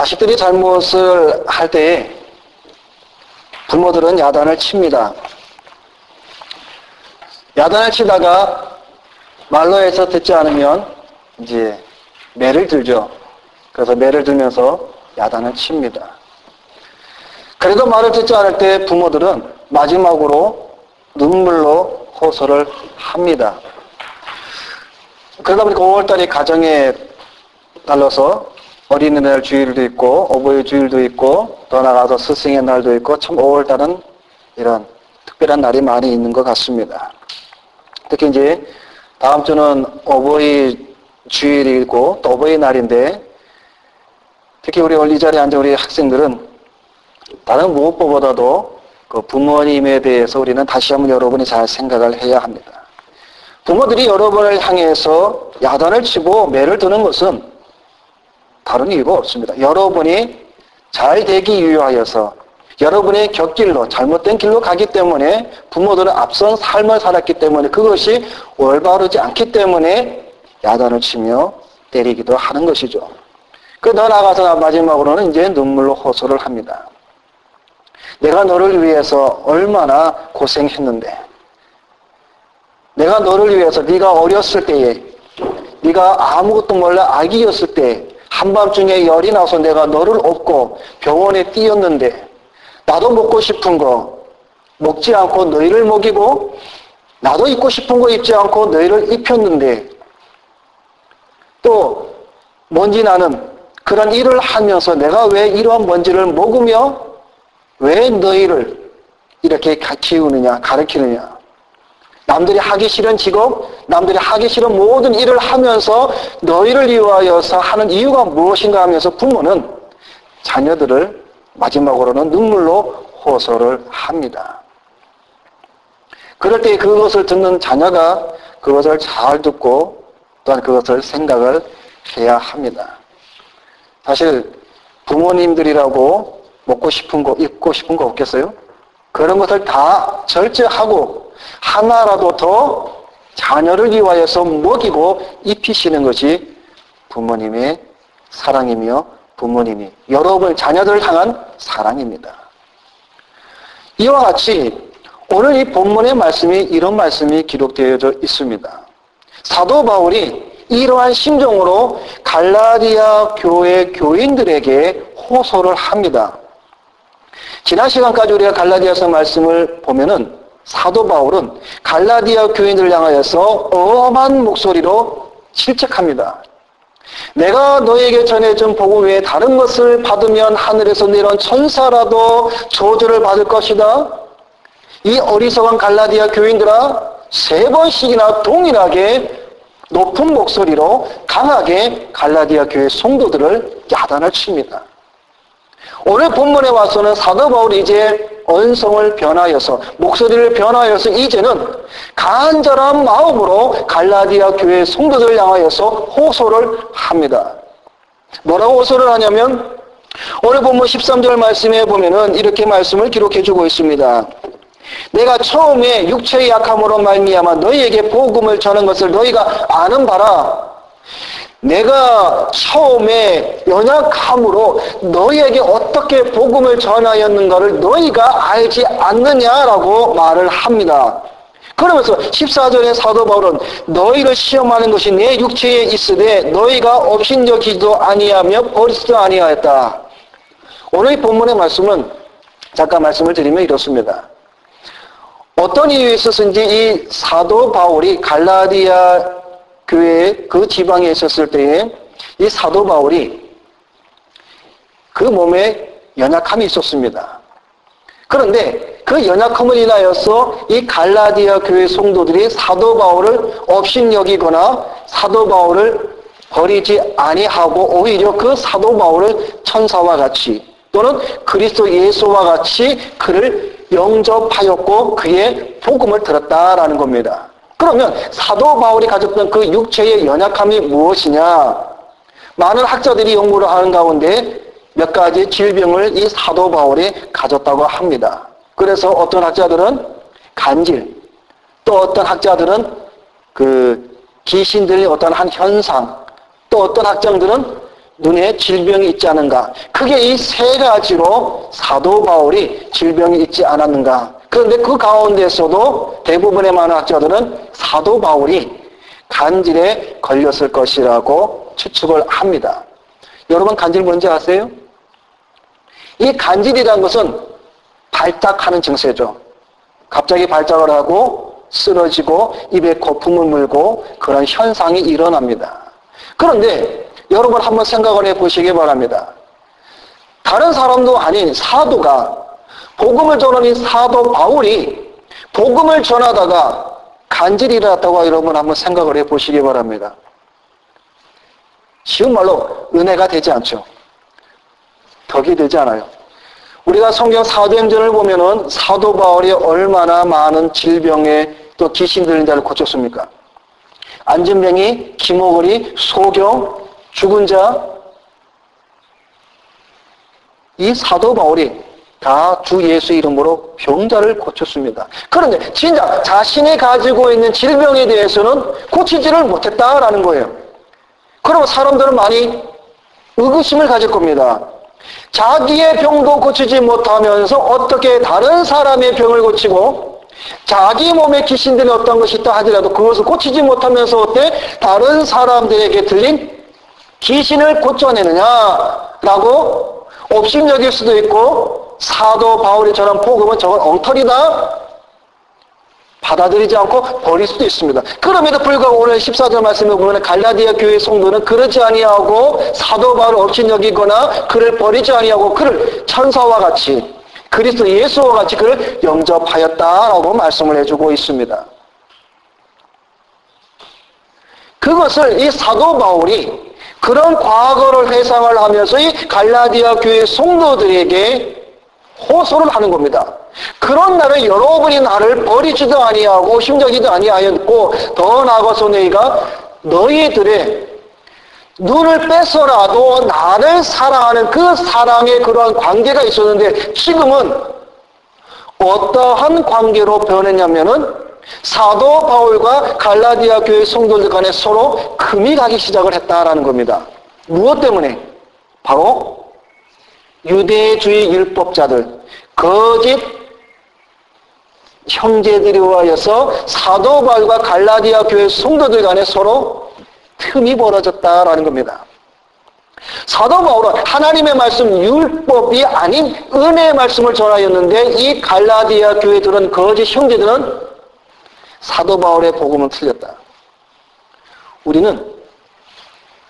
자식들이 잘못을 할 때에 부모들은 야단을 칩니다. 야단을 치다가 말로 해서 듣지 않으면 이제 매를 들죠. 그래서 매를 들면서 야단을 칩니다. 그래도 말을 듣지 않을 때 부모들은 마지막으로 눈물로 호소를 합니다. 그러다 보니까 5월달이 가정의 달라서 어린이날 주일도 있고 어버이 주일도 있고 더 나아가서 스승의 날도 있고 참 5월달은 이런 특별한 날이 많이 있는 것 같습니다. 특히 이제 다음 주는 어버이 주일이고 또 어버이 날인데 특히 우리 이 자리에 앉은 우리 학생들은 다른 무엇보다도 그 부모님에 대해서 우리는 다시 한번 여러분이 잘 생각을 해야 합니다. 부모들이 여러분을 향해서 야단을 치고 매를 드는 것은 다른 이유가 없습니다. 여러분이 잘 되기 위하여서 여러분의 곁길로 잘못된 길로 가기 때문에 부모들은 앞선 삶을 살았기 때문에 그것이 올바르지 않기 때문에 야단을 치며 때리기도 하는 것이죠. 더 나아가서 마지막으로는 이제 눈물로 호소를 합니다. 내가 너를 위해서 얼마나 고생했는데 내가 너를 위해서 네가 어렸을 때에 네가 아무것도 몰라 아기였을 때 한밤중에 열이 나서 내가 너를 업고 병원에 뛰었는데 나도 먹고 싶은 거 먹지 않고 너희를 먹이고 나도 입고 싶은 거 입지 않고 너희를 입혔는데 또 먼지 나는 그런 일을 하면서 내가 왜 이러한 먼지를 먹으며 왜 너희를 이렇게 키우느냐 가르치느냐 남들이 하기 싫은 직업 남들이 하기 싫은 모든 일을 하면서 너희를 위하여서 하는 이유가 무엇인가 하면서 부모는 자녀들을 마지막으로는 눈물로 호소를 합니다. 그럴 때 그것을 듣는 자녀가 그것을 잘 듣고 또한 그것을 생각을 해야 합니다. 사실 부모님들이라고 먹고 싶은 거, 입고 싶은 거 없겠어요? 그런 것을 다 절제하고 하나라도 더 자녀를 위하여서 먹이고 입히시는 것이 부모님의 사랑이며 부모님이 여러분 자녀들을 향한 사랑입니다. 이와 같이 오늘 이 본문의 말씀이 이런 말씀이 기록되어져 있습니다. 사도 바울이 이러한 심정으로 갈라디아 교회 교인들에게 호소를 합니다. 지난 시간까지 우리가 갈라디아서 말씀을 보면은 사도 바울은 갈라디아 교인들을 향하여서 엄한 목소리로 질책합니다. 내가 너에게 전해준 복음 외에 다른 것을 받으면 하늘에서 내려온 천사라도 저주를 받을 것이다. 이 어리석은 갈라디아 교인들아 3번씩이나 동일하게 높은 목소리로 강하게 갈라디아 교회 성도들을 야단을 칩니다. 오늘 본문에 와서는 사도 바울이 이제 언성을 변하여서 목소리를 변하여서 이제는 간절한 마음으로 갈라디아 교회 성도들을 향하여서 호소를 합니다. 뭐라고 호소를 하냐면 오늘 본문 13절 말씀에 보면은 이렇게 말씀을 기록해 주고 있습니다. 내가 처음에 육체의 약함으로 말미암아 너희에게 복음을 전한 것을 너희가 아는 바라. 내가 처음에 연약함으로 너희에게 어떻게 복음을 전하였는가를 너희가 알지 않느냐라고 말을 합니다. 그러면서 14절에 사도 바울은 너희를 시험하는 것이 내 육체에 있으되 너희가 업신여기지도 아니하며 버리지도 아니하였다. 오늘 이 본문의 말씀은 잠깐 말씀을 드리면 이렇습니다. 어떤 이유에 있어서인지 이 사도 바울이 갈라디아 교회 그 지방에 있었을 때에 이 사도 바울이 그 몸에 연약함이 있었습니다. 그런데 그 연약함을 인하여서 이 갈라디아 교회 성도들이 사도 바울을 업신여기거나 사도 바울을 버리지 아니하고 오히려 그 사도 바울을 천사와 같이 또는 그리스도 예수와 같이 그를 영접하였고 그의 복음을 들었다라는 겁니다. 그러면 사도 바울이 가졌던 그 육체의 연약함이 무엇이냐? 많은 학자들이 연구를 하는 가운데 몇 가지 질병을 이 사도 바울이 가졌다고 합니다. 그래서 어떤 학자들은 간질, 또 어떤 학자들은 그 귀신들의 어떤 한 현상, 또 어떤 학자들은 눈에 질병이 있지 않은가? 크게 이 세 가지로 사도 바울이 질병이 있지 않았는가? 그런데 그 가운데서도 대부분의 많은 학자들은 사도 바울이 간질에 걸렸을 것이라고 추측을 합니다. 여러분 간질 뭔지 아세요? 이 간질이라는 것은 발작하는 증세죠. 갑자기 발작을 하고 쓰러지고 입에 거품을 물고 그런 현상이 일어납니다. 그런데 여러분 한번 생각을 해보시기 바랍니다. 다른 사람도 아닌 사도가 복음을 전하는 사도 바울이 복음을 전하다가 간질이 일어났다고 여러분 한번 생각을 해보시기 바랍니다. 쉬운 말로 은혜가 되지 않죠. 덕이 되지 않아요. 우리가 성경 사도행전을 보면은 사도 바울이 얼마나 많은 질병에 또 귀신 들린 자를 고쳤습니까? 안진뱅이, 기모거리, 소경, 죽은 자, 이 사도 바울이 다 주 예수 이름으로 병자를 고쳤습니다. 그런데 진짜 자신이 가지고 있는 질병에 대해서는 고치지를 못했다라는 거예요. 그러면 사람들은 많이 의구심을 가질 겁니다. 자기의 병도 고치지 못하면서 어떻게 다른 사람의 병을 고치고 자기 몸에 귀신들이 어떤 것이 있다 하더라도 그것을 고치지 못하면서 어때? 다른 사람들에게 들린 귀신을 고쳐내느냐라고 업신여길 수도 있고 사도 바울이 전한 복음은 저건 엉터리다 받아들이지 않고 버릴 수도 있습니다. 그럼에도 불구하고 오늘 14절 말씀에 보면 갈라디아 교회 성도는 그러지 아니하고 사도 바울을 업신여기거나 그를 버리지 아니하고 그를 천사와 같이 그리스도 예수와 같이 그를 영접하였다라고 말씀을 해주고 있습니다. 그것을 이 사도 바울이 그런 과거를 회상을 하면서 이 갈라디아 교회 성도들에게 호소를 하는 겁니다. 그런 날에 여러분이 나를 버리지도 아니하고 심정이도 아니하였고 더 나아가서 너희가 너희들의 눈을 뺏어라도 나를 사랑하는 그 사랑의 그러한 관계가 있었는데 지금은 어떠한 관계로 변했냐면은 사도 바울과 갈라디아 교회 성도들 간에 서로 금이 가기 시작을 했다라는 겁니다. 무엇 때문에? 바로 유대주의 율법자들, 거짓 형제들이 하여서 사도 바울과 갈라디아 교회 성도들 간에 서로 틈이 벌어졌다라는 겁니다. 사도 바울은 하나님의 말씀 율법이 아닌 은혜의 말씀을 전하였는데 이 갈라디아 교회들은 거짓 형제들은 사도 바울의 복음은 틀렸다. 우리는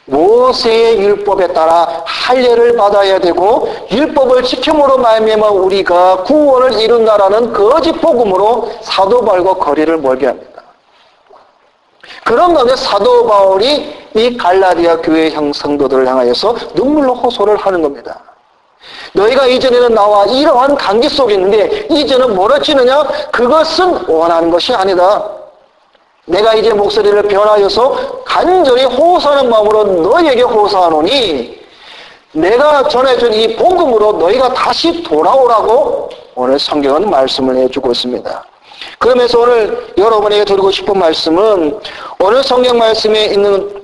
모세의 율법에 따라 할례를 받아야 되고 율법을 지킴으로 말미암아 우리가 구원을 이룬다라는 거짓 복음으로 사도 바울과 거리를 멀게 합니다. 그런 가운데 사도 바울이 이 갈라디아 교회 성도들을 향하여서 눈물로 호소를 하는 겁니다. 너희가 이전에는 나와 이러한 관계 속에 있는데 이제는 멀어지느냐? 그것은 원하는 것이 아니다. 내가 이제 목소리를 변하여서 간절히 호소하는 마음으로 너희에게 호소하노니 내가 전해준 이 복음으로 너희가 다시 돌아오라고 오늘 성경은 말씀을 해주고 있습니다. 그러면서 오늘 여러분에게 드리고 싶은 말씀은 오늘 성경 말씀에 있는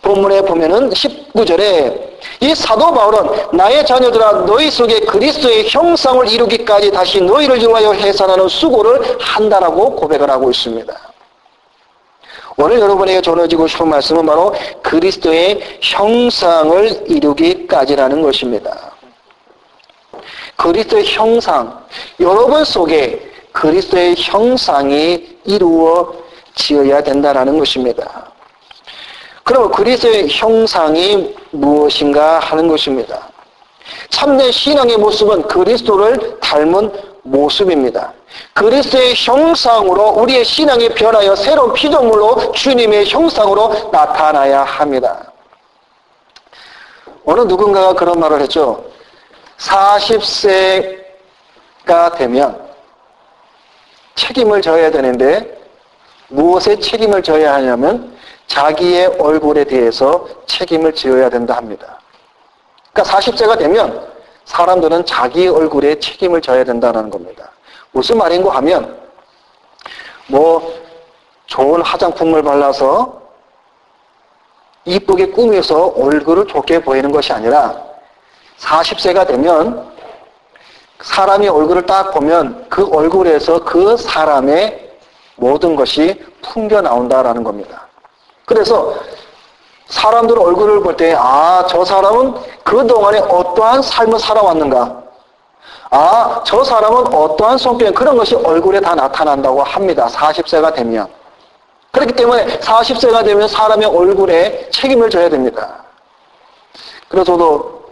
본문에 보면은 19절에 이 사도 바울은 나의 자녀들아 너희 속에 그리스도의 형상을 이루기까지 다시 너희를 위하여 해산하는 수고를 한다라고 고백을 하고 있습니다. 오늘 여러분에게 전해지고 싶은 말씀은 바로 그리스도의 형상을 이루기까지라는 것입니다. 그리스도의 형상, 여러분 속에 그리스도의 형상이 이루어지어야 된다는 것입니다. 그럼 그리스도의 형상이 무엇인가 하는 것입니다. 참된 신앙의 모습은 그리스도를 닮은 모습입니다. 그리스도의 형상으로 우리의 신앙이 변하여 새로운 피조물로 주님의 형상으로 나타나야 합니다. 어느 누군가가 그런 말을 했죠. 40세가 되면 책임을 져야 되는데 무엇에 책임을 져야 하냐면 자기의 얼굴에 대해서 책임을 지어야 된다 합니다. 그러니까 40세가 되면 사람들은 자기 얼굴에 책임을 져야 된다는 겁니다. 무슨 말인고 하면 뭐 좋은 화장품을 발라서 이쁘게 꾸며서 얼굴을 좋게 보이는 것이 아니라 40세가 되면 사람의 얼굴을 딱 보면 그 얼굴에서 그 사람의 모든 것이 풍겨 나온다라는 겁니다. 그래서 사람들 얼굴을 볼 때, 저 사람은 그동안에 어떠한 삶을 살아왔는가? 저 사람은 어떠한 성격, 그런 것이 얼굴에 다 나타난다고 합니다. 40세가 되면. 그렇기 때문에 40세가 되면 사람의 얼굴에 책임을 져야 됩니다. 그래서 저도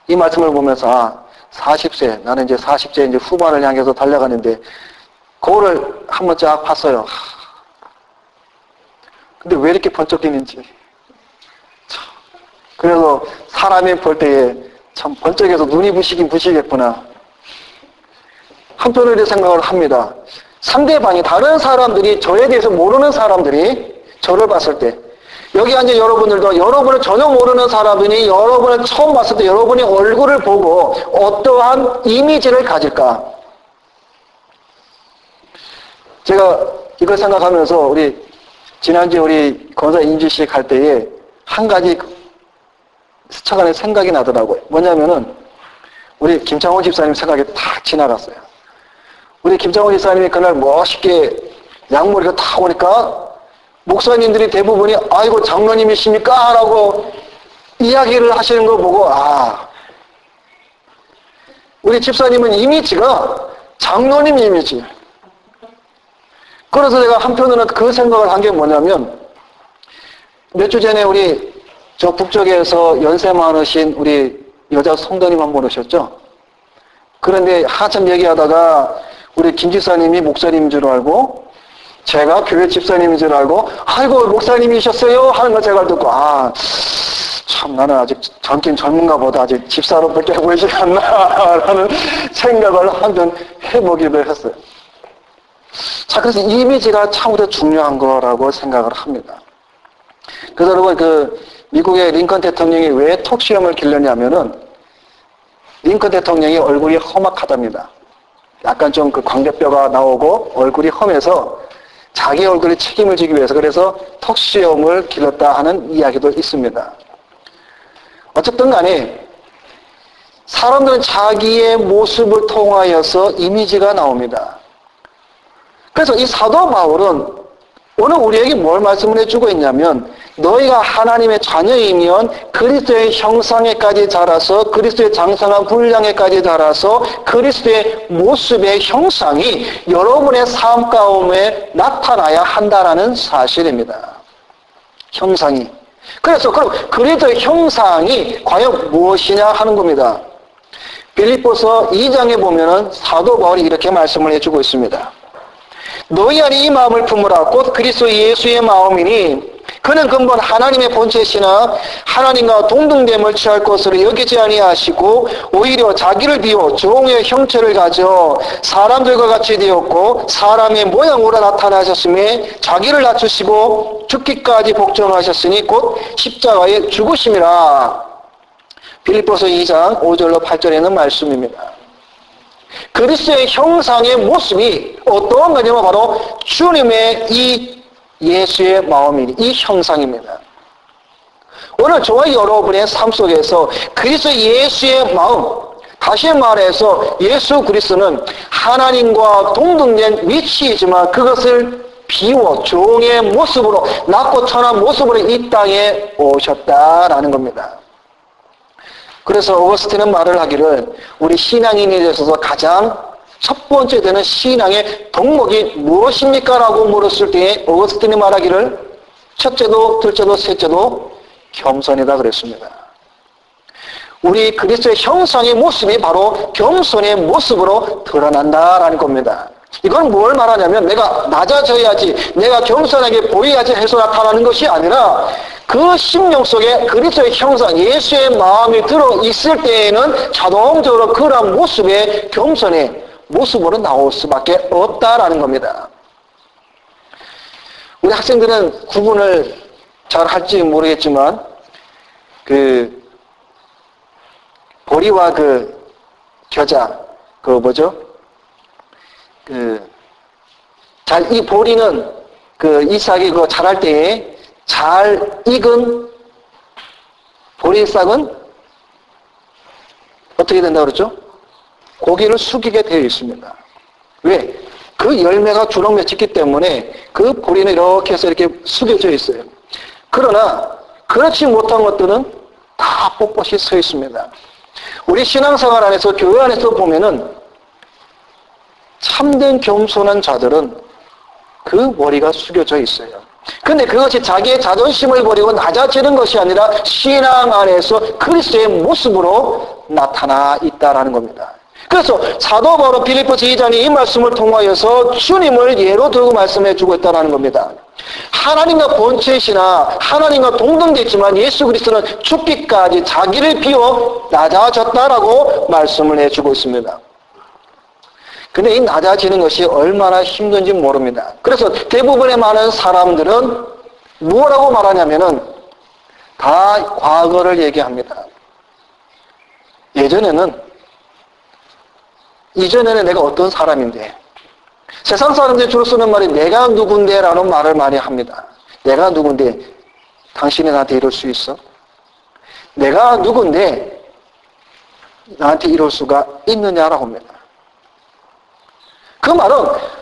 이 말씀을 보면서 40세, 나는 이제 40세 이제 후반을 향해서 달려가는데 거울을 한번 쫙 봤어요. 근데 왜 이렇게 번쩍 뛰는지. 그래서 사람이 볼 때에 참 번쩍해서 눈이 부시긴 부시겠구나. 한편으로 생각을 합니다. 상대방이 다른 사람들이 저에 대해서 모르는 사람들이 저를 봤을 때 여기 앉은 여러분들도 여러분을 전혀 모르는 사람들이 여러분을 처음 봤을 때 여러분의 얼굴을 보고 어떠한 이미지를 가질까? 제가 이걸 생각하면서 우리 지난주에 우리 권사 인주식 할 때에 한 가지 스쳐가는 생각이 나더라고요. 뭐냐면은 우리 김창호 집사님 생각이 탁 지나갔어요. 우리 김창호 집사님이 그날 멋있게 양머리가 탁 오니까 목사님들이 대부분이 아이고 장로님이십니까? 라고 이야기를 하시는 거 보고 우리 집사님은 이미지가 장로님 이미지. 그래서 제가 한편으로는 그 생각을 한 게 뭐냐면 몇 주 전에 우리 저 북쪽에서 연세 많으신 우리 여자 성도님 한 분 오셨죠? 그런데 한참 얘기하다가 우리 김 집사님이 목사님인 줄 알고 제가 교회 집사님인 줄 알고 아이고 목사님이셨어요 하는 걸 제가 듣고 참 나는 아직 젊긴 젊은가 보다 아직 집사로밖에 보이지 않나 라는 생각을 한번 해보기도 했어요. 자, 그래서 이미지가 참으로 중요한 거라고 생각을 합니다. 그래서 여러분 미국의 링컨 대통령이 왜 턱수염을 길렀냐면은 링컨 대통령이 얼굴이 험악하답니다. 약간 좀 광대뼈가 나오고 얼굴이 험해서 자기 얼굴에 책임을 지기 위해서 그래서 턱수염을 길렀다 하는 이야기도 있습니다. 어쨌든 간에 사람들은 자기의 모습을 통하여서 이미지가 나옵니다. 그래서 이 사도 바울은 오늘 우리에게 뭘 말씀을 해주고 있냐면 너희가 하나님의 자녀이면 그리스도의 형상에까지 자라서 그리스도의 장성한 분량에까지 자라서 그리스도의 모습의 형상이 여러분의 삶 가운데 나타나야 한다는 사실입니다. 형상이. 그래서 그럼 그리스도의 형상이 과연 무엇이냐 하는 겁니다. 빌립보서 2장에 보면은 사도 바울이 이렇게 말씀을 해주고 있습니다. 너희 안에 이 마음을 품으라. 곧 그리스도 예수의 마음이니 그는 근본 하나님의 본체시나 하나님과 동등됨을 취할 것으로 여기지 아니하시고 오히려 자기를 비워 종의 형체를 가져 사람들과 같이 되었고 사람의 모양으로 나타나셨으며 자기를 낮추시고 죽기까지 복종하셨으니 곧 십자가에 죽으심이라. 빌립보서 2장 5절로 8절에는 말씀입니다. 그리스도의 형상의 모습이 어떠한 거냐면 바로 주님의 이 예수의 마음이 이 형상입니다. 오늘 저와 여러분의 삶 속에서 그리스도 예수의 마음, 다시 말해서 예수 그리스도는 하나님과 동등된 위치이지만 그것을 비워 종의 모습으로 낮고 천한 모습으로 이 땅에 오셨다라는 겁니다. 그래서 오거스틴은 말을 하기를 우리 신앙인에 대해서 가장 첫 번째 되는 신앙의 덕목이 무엇입니까? 라고 물었을 때 오거스틴이 말하기를 첫째도 둘째도 셋째도 겸손이다 그랬습니다. 우리 그리스도의 형상의 모습이 바로 겸손의 모습으로 드러난다라는 겁니다. 이건 뭘 말하냐면 내가 낮아져야지 내가 겸손하게 보여야지 해서 나타나는 것이 아니라 그 심령 속에 그리스도의 형상 예수의 마음이 들어있을 때에는 자동적으로 그런 모습의 겸손의 모습으로 나올 수밖에 없다라는 겁니다. 우리 학생들은 구분을 잘 할지 모르겠지만 보리와 겨자 이 보리는 이삭이 자랄 때에 잘 익은 보리싹은 어떻게 된다고 그랬죠? 고기를 숙이게 되어 있습니다. 왜? 그 열매가 주렁 맺혔기 때문에 그 보리는 이렇게 해서 이렇게 숙여져 있어요. 그러나 그렇지 못한 것들은 다 꼿꼿이 서 있습니다. 우리 신앙생활 안에서 교회 안에서 보면은 참된 겸손한 자들은 그 머리가 숙여져 있어요. 근데 그것이 자기의 자존심을 버리고 낮아지는 것이 아니라 신앙 안에서 그리스도의 모습으로 나타나 있다라는 겁니다. 그래서 사도 바로 빌립보서 2장이 이 말씀을 통하여서 주님을 예로 들고 말씀해 주고 있다는 겁니다. 하나님과 본체시나 하나님과 동등됐지만 예수 그리스도는 죽기까지 자기를 비워 낮아졌다라고 말씀을 해주고 있습니다. 근데 이 낮아지는 것이 얼마나 힘든지 모릅니다. 그래서 대부분의 많은 사람들은 뭐라고 말하냐면은 다 과거를 얘기합니다. 이전에는 내가 어떤 사람인데, 세상 사람들이 주로 쓰는 말이 내가 누군데 라는 말을 많이 합니다. 내가 누군데 당신이 나한테 이럴 수 있어? 내가 누군데 나한테 이럴 수가 있느냐라고 합니다. 그 말은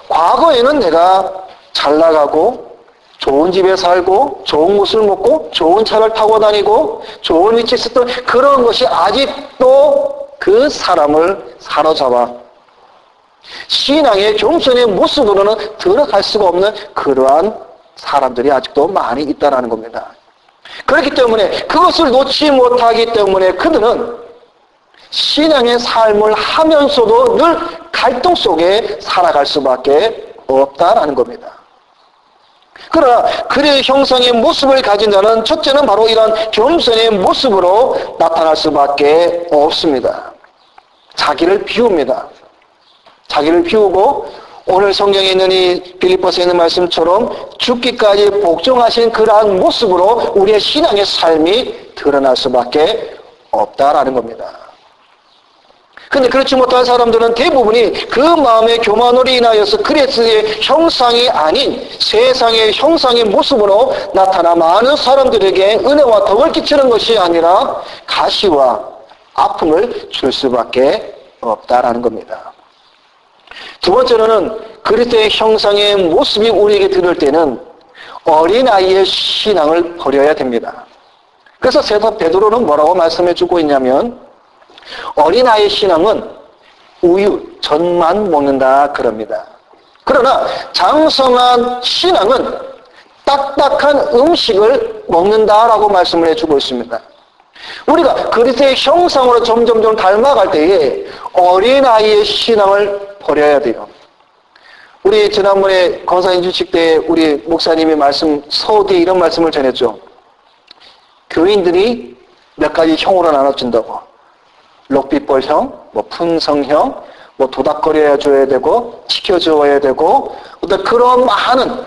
과거에는 내가 잘 나가고 좋은 집에 살고 좋은 곳을 먹고 좋은 차를 타고 다니고 좋은 위치에 있었던 그런 것이 아직도 그 사람을 사로잡아 신앙의 겸손의 모습으로는 들어갈 수가 없는 그러한 사람들이 아직도 많이 있다는 겁니다. 그렇기 때문에 그것을 놓지 못하기 때문에 그들은 신앙의 삶을 하면서도 늘 갈등 속에 살아갈 수밖에 없다라는 겁니다. 그러나 그의 형상의 모습을 가진 자는 첫째는 바로 이런 겸손의 모습으로 나타날 수밖에 없습니다. 자기를 비웁니다. 자기를 비우고 오늘 성경에 있는 이 빌립보서에 있는 말씀처럼 죽기까지 복종하신 그러한 모습으로 우리의 신앙의 삶이 드러날 수밖에 없다라는 겁니다. 근데 그렇지 못한 사람들은 대부분이 그 마음의 교만으로 인하여서 그리스도의 형상이 아닌 세상의 형상의 모습으로 나타나 많은 사람들에게 은혜와 덕을 끼치는 것이 아니라 가시와 아픔을 줄 수밖에 없다라는 겁니다. 두 번째로는 그리스도의 형상의 모습이 우리에게 들을 때는 어린아이의 신앙을 버려야 됩니다. 그래서 세사 베드로는 뭐라고 말씀해 주고 있냐면 어린아이의 신앙은 우유, 젖만 먹는다 그럽니다. 그러나 장성한 신앙은 딱딱한 음식을 먹는다라고 말씀을 해주고 있습니다. 우리가 그리스도의 형상으로 점점 닮아갈 때에 어린아이의 신앙을 버려야 돼요. 우리 지난번에 권사인주식 때 우리 목사님이 서두에 이런 말씀을 전했죠. 교인들이 몇 가지 형으로 나눠진다고. 럭비볼형, 풍성형, 도닥거려야 줘야 되고, 지켜줘야 되고, 어떤 그런 많은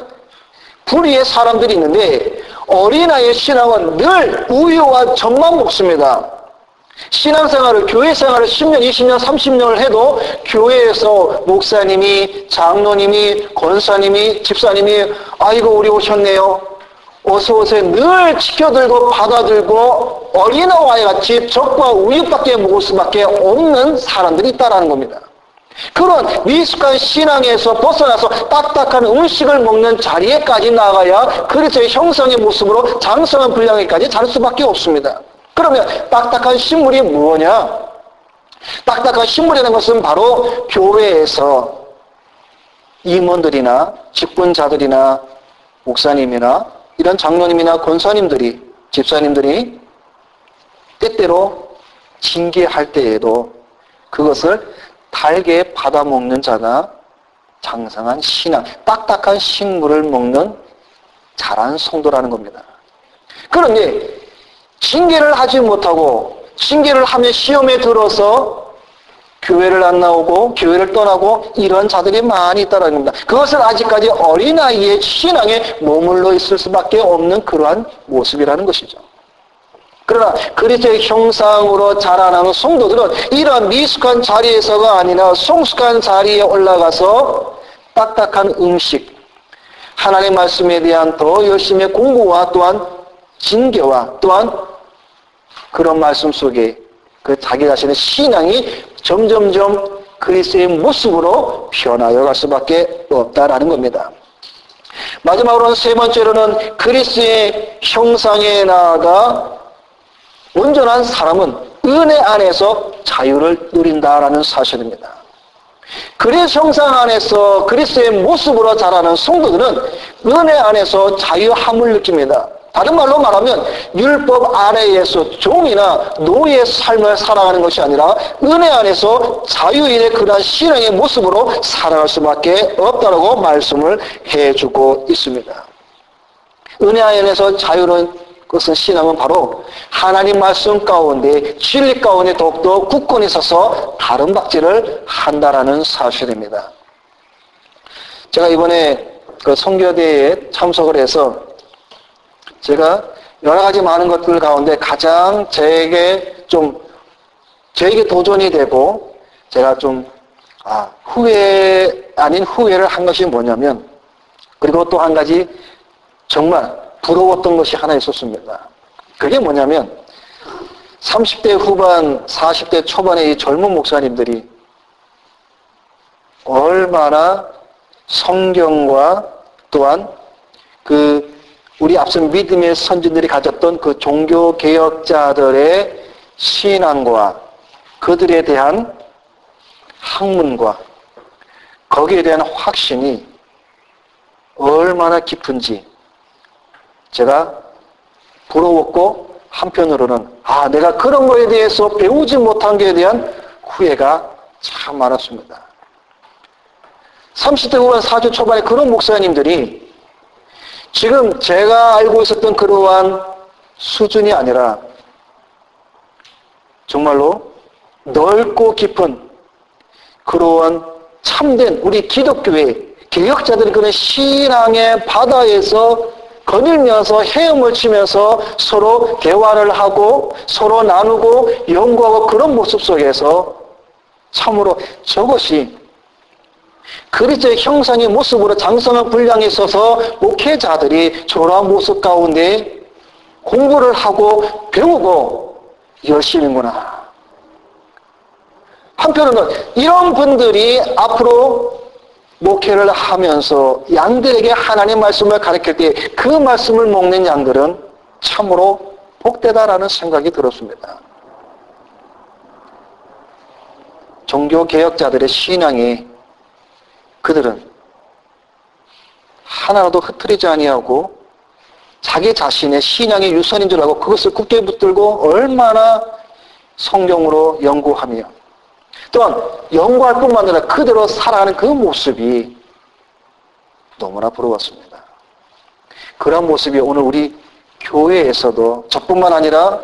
불의의 사람들이 있는데, 어린아이의 신앙은 늘 우유와 젖만 먹습니다. 신앙생활을, 교회생활을 10년, 20년, 30년을 해도 교회에서 목사님이, 장로님이, 권사님이, 집사님이 아이고 우리 오셨네요. 어서 오세요. 늘 지켜들고 받아들고 어린아이와 같이 젖과 우유밖에 먹을 수밖에 없는 사람들이 있다는 겁니다. 그런 미숙한 신앙에서 벗어나서 딱딱한 음식을 먹는 자리에까지 나가야 그리스도의 형상의 모습으로 장성한 분량에까지 자랄 수밖에 없습니다. 그러면 딱딱한 식물이 뭐냐? 딱딱한 식물이라는 것은 바로 교회에서 임원들이나 직분자들이나 목사님이나 이런 장로님이나 권사님들이, 집사님들이 때때로 징계할 때에도 그것을 달게 받아먹는 자가 장성한 신앙, 딱딱한 식물을 먹는 잘한 성도라는 겁니다. 그런데 징계를 하지 못하고 징계를 하면 시험에 들어서 교회를 안 나오고 교회를 떠나고 이런 자들이 많이 있다는 겁니다. 그것은 아직까지 어린아이의 신앙에 머물러 있을 수밖에 없는 그러한 모습이라는 것이죠. 그러나 그리스도의 형상으로 자라나는 성도들은 이런 미숙한 자리에서가 아니라 성숙한 자리에 올라가서 딱딱한 음식, 하나님 말씀에 대한 더 열심히 공부와 또한 진교와 또한 그런 말씀 속에 그 자기 자신의 신앙이 점점점 그리스도의 모습으로 변하여 갈 수밖에 없다라는 겁니다. 마지막으로는 세 번째로는 그리스도의 형상에 나아가 온전한 사람은 은혜 안에서 자유를 누린다라는 사실입니다. 그리스도 형상 안에서 그리스도의 모습으로 자라는 성도들은 은혜 안에서 자유함을 느낍니다. 다른 말로 말하면 율법 아래에서 종이나 노예의 삶을 살아가는 것이 아니라 은혜 안에서 자유인의 그러한 신앙의 모습으로 살아갈 수밖에 없다고 말씀을 해주고 있습니다. 은혜 안에서 자유로운 것은 신앙은 바로 하나님 말씀 가운데 진리 가운데 더욱더 굳건히 서서 다른 박질을 한다라는 사실입니다. 제가 이번에 그 선교대회에 참석을 해서 제가 여러 가지 많은 것들 가운데 가장 저에게 도전이 되고 제가 후회 아닌 후회를 한 것이 뭐냐면, 그리고 또 한 가지 정말 부러웠던 것이 하나 있었습니다. 그게 뭐냐면 30대 후반 40대 초반의 이 젊은 목사님들이 얼마나 성경과 또한 우리 앞선 믿음의 선진들이 가졌던 그 종교개혁자들의 신앙과 그들에 대한 학문과 거기에 대한 확신이 얼마나 깊은지 제가 부러웠고, 한편으로는 내가 그런 거에 대해서 배우지 못한 것에 대한 후회가 참 많았습니다. 30대 후반 40대 초반에 그런 목사님들이 지금 제가 알고 있었던 그러한 수준이 아니라 정말로 넓고 깊은 그러한 참된 우리 기독교의 개혁자들의 그런 신앙의 바다에서 거닐면서 헤엄을 치면서 서로 대화를 하고 서로 나누고 연구하고 그런 모습 속에서 참으로 저것이 그리스도의 형상의 모습으로 장성한 분량에 있어서 목회자들이 저러한 모습 가운데 공부를 하고 배우고 열심히구나. 한편으로는 이런 분들이 앞으로 목회를 하면서 양들에게 하나님 말씀을 가르칠 때 그 말씀을 먹는 양들은 참으로 복되다라는 생각이 들었습니다. 종교개혁자들의 신앙이 그들은 하나라도 흐트리지 아니하고 자기 자신의 신앙의 유선인 줄 알고 그것을 굳게 붙들고 얼마나 성경으로 연구하며 또한 연구할 뿐만 아니라 그대로 살아가는 그 모습이 너무나 부러웠습니다. 그런 모습이 오늘 우리 교회에서도 저뿐만 아니라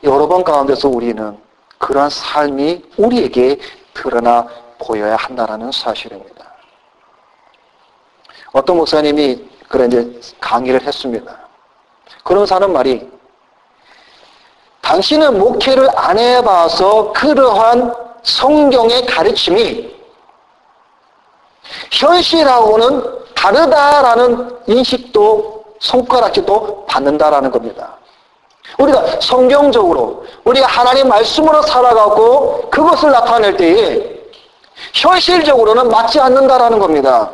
여러 번 가운데서 우리는 그러한 삶이 우리에게 드러나 보여야 한다는 사실입니다. 어떤 목사님이 그런 강의를 했습니다. 그런 사람 말이, 당신은 목회를 안 해봐서 그러한 성경의 가르침이 현실하고는 다르다라는 인식도 손가락질도 받는다라는 겁니다. 우리가 성경적으로 우리가 하나님 말씀으로 살아가고 그것을 나타낼 때에 현실적으로는 맞지 않는다라는 겁니다.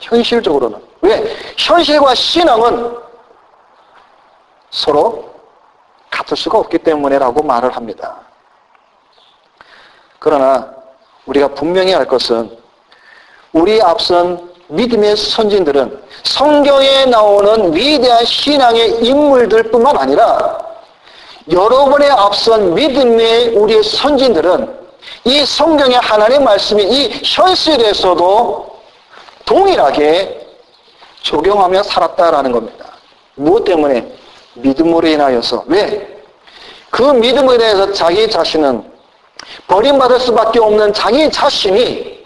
현실적으로는. 왜? 현실과 신앙은 서로 같을 수가 없기 때문에라고 말을 합니다. 그러나 우리가 분명히 알 것은 우리 앞선 믿음의 선진들은 성경에 나오는 위대한 신앙의 인물들 뿐만 아니라 여러분의 앞선 믿음의 우리의 선진들은 이 성경의 하나님의 말씀이 이 현실에서도 동일하게 적용하며 살았다라는 겁니다. 무엇 때문에? 믿음으로 인하여서. 왜? 그 믿음에 대해서 자기 자신은 버림받을 수밖에 없는 자기 자신이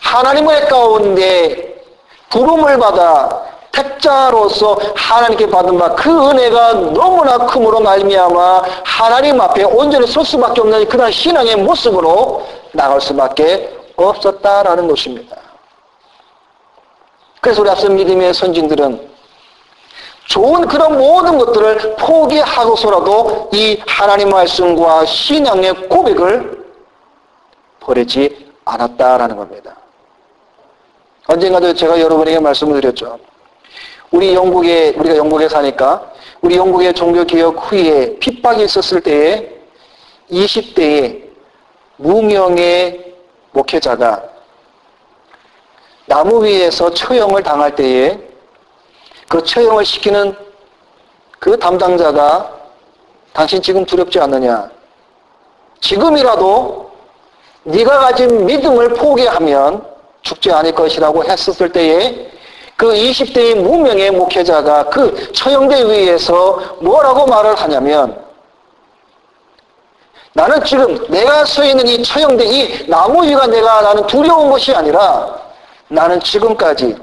하나님의 가운데 부름을 받아 택자로서 하나님께 받은 바 그 은혜가 너무나 큼으로 말미암아 하나님 앞에 온전히 설 수밖에 없는 그런 신앙의 모습으로 나갈 수밖에 없었다라는 것입니다. 그래서 우리 앞서 믿음의 선진들은 좋은 그런 모든 것들을 포기하고서라도 이 하나님 말씀과 신앙의 고백을 버리지 않았다라는 겁니다. 언젠가도 제가 여러분에게 말씀을 드렸죠. 우리가 영국에 사니까 우리 영국의 종교개혁 후에 핍박이 있었을 때에 20대의 무명의 목회자가 나무 위에서 처형을 당할 때에 그 처형을 시키는 그 담당자가 당신 지금 두렵지 않느냐? 지금이라도 네가 가진 믿음을 포기하면 죽지 않을 것이라고 했었을 때에 그 20대의 무명의 목회자가 그 처형대 위에서 뭐라고 말을 하냐면 나는 지금 내가 서 있는 이 처형대 이 나무 위가 나는 두려운 것이 아니라 나는 지금까지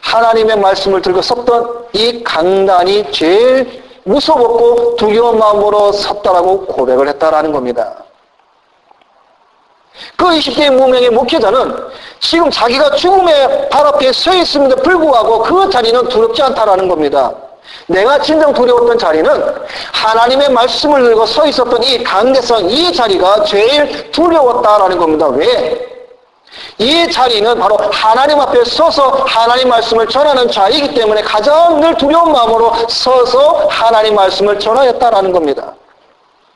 하나님의 말씀을 들고 섰던 이 강단이 제일 무섭고 두려운 마음으로 섰다라고 고백을 했다라는 겁니다. 그 20대의 무명의 목회자는 지금 자기가 죽음의 발 앞에 서 있음에도 불구하고 그 자리는 두렵지 않다라는 겁니다. 내가 진정 두려웠던 자리는 하나님의 말씀을 들고 서 있었던 이 강대성, 이 자리가 제일 두려웠다라는 겁니다. 왜? 이 자리는 바로 하나님 앞에 서서 하나님 말씀을 전하는 자리이기 때문에 가장 늘 두려운 마음으로 서서 하나님 말씀을 전하였다라는 겁니다.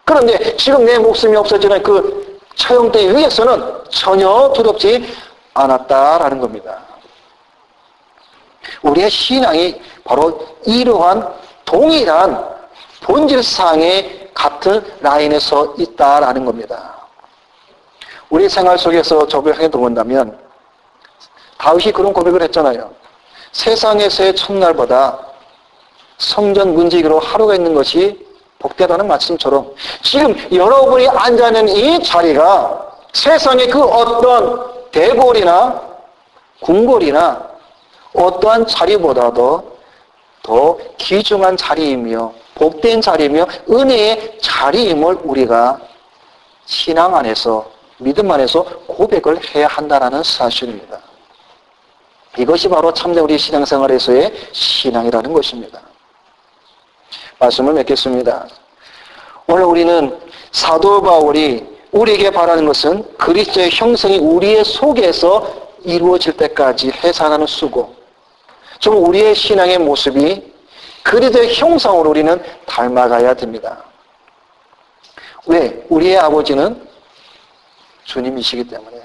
그런데 지금 내 목숨이 없어지는 그 처형대 위에서는 전혀 두렵지 않았다라는 겁니다. 우리의 신앙이 바로 이러한 동일한 본질상의 같은 라인에 서 있다라는 겁니다. 우리 생활 속에서 적용해 본다면 다윗이 그런 고백을 했잖아요. 세상에서의 첫날보다 성전 문지기로 하루가 있는 것이 복되다는 말씀처럼 지금 여러분이 앉아있는 이 자리가 세상의 그 어떤 대궐이나 궁궐이나 어떠한 자리보다도 더 귀중한 자리이며 복된 자리이며 은혜의 자리임을 우리가 신앙 안에서 믿음 안에서 고백을 해야 한다는 사실입니다. 이것이 바로 참된 우리 신앙생활에서의 신앙이라는 것입니다. 말씀을 맺겠습니다. 오늘 우리는 사도 바울이 우리에게 바라는 것은 그리스도의 형성이 우리의 속에서 이루어질 때까지 해산하는 수고, 좀 우리의 신앙의 모습이 그리스도의 형상으로 우리는 닮아가야 됩니다. 왜? 우리의 아버지는 주님이시기 때문에.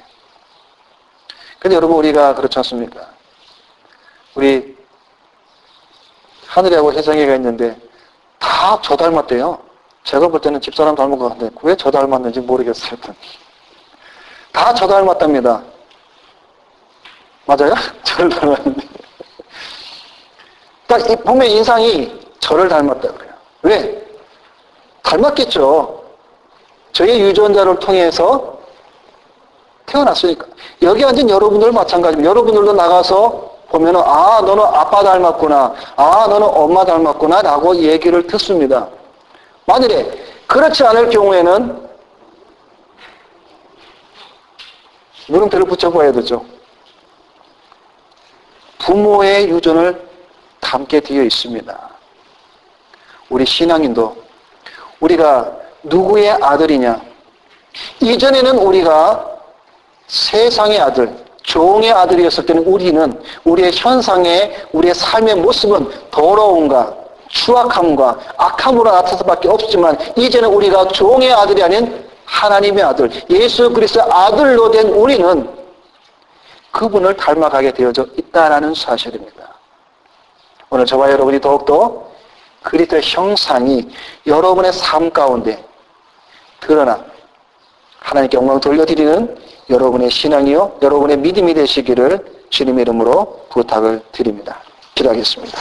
근데 여러분 우리가 그렇지 않습니까? 우리 하늘하고 혜성이가 있는데 다 저 닮았대요. 제가 볼 때는 집사람 닮은 것 같은데 왜 저 닮았는지 모르겠어요. 다 저 닮았답니다. 맞아요? 저를 닮았는데. 딱 보면 인상이 저를 닮았다 그래요. 왜? 닮았겠죠. 저의 유전자를 통해서 태어났으니까. 여기 앉은 여러분들 마찬가지입니다. 여러분들도 나가서 보면은 아 너는 아빠 닮았구나, 아 너는 엄마 닮았구나 라고 얘기를 듣습니다. 만일에 그렇지 않을 경우에는 물음표를 붙여봐야 되죠. 부모의 유전을 담게 되어 있습니다. 우리 신앙인도 우리가 누구의 아들이냐? 이전에는 우리가 세상의 아들, 종의 아들이었을 때는 우리의 현상의 우리의 삶의 모습은 더러움과 추악함과 악함으로 나타날 수밖에 없지만 이제는 우리가 종의 아들이 아닌 하나님의 아들, 예수 그리스도의 아들로 된 우리는 그분을 닮아가게 되어져 있다는 사실입니다. 오늘 저와 여러분이 더욱더 그리스도의 형상이 여러분의 삶 가운데 드러나 하나님께 영광 돌려드리는 여러분의 신앙이요 여러분의 믿음이 되시기를 주님의 이름으로 부탁을 드립니다. 기도하겠습니다.